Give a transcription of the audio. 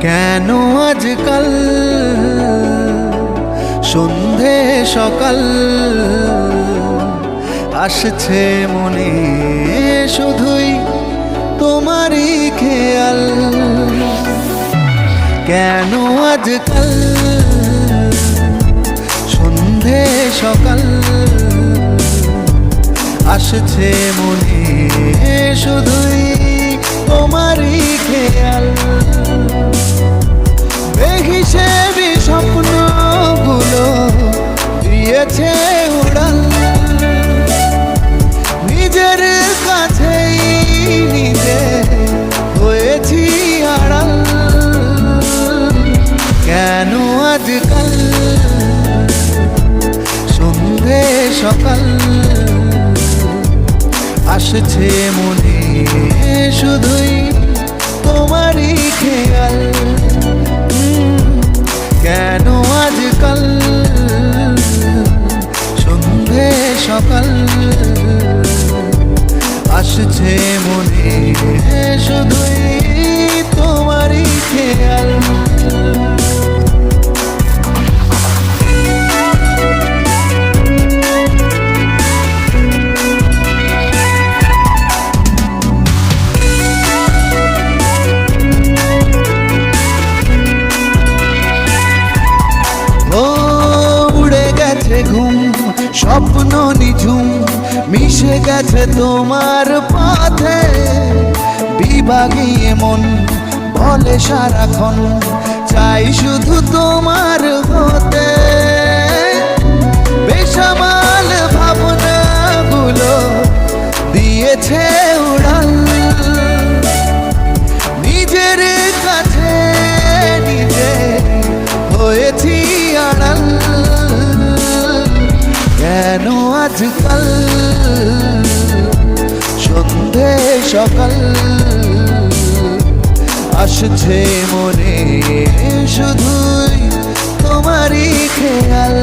কেন আজকাল সন্ধে সকাল আসছে মনে শুধুই তোমারই খেয়াল। কেন আজকাল সন্ধে সকাল আসছে মনে শুধুই তোমারই খেয়াল। বেহিসেবি স্বপ্নগুলো দিয়েছে উড়াল, নিজের কাছেই নিজে হয়েছি আড়াল। কেন আজকাল সন্ধে সকাল আসছে মনে শুধুই তোমারই খেয়াল। কেন আজকাল সন্ধে সকাল আসছে মনে শুধুই তোমারই খেয়াল। ঘুম স্বপ্ন নিঝুম মিশে গেছে তোমার পথে, বিভাগীয় মন বলে সারাক্ষণ চাই শুধু তোমার হতে। বেসামাল ভাবনাগুলো দিয়েছে উড়াল, নিজের কাছে নিজে হয়েছি আড়াল। কেন আজকাল সন্ধে সকাল আসছে মনে শুধুই তোমারই খেয়াল।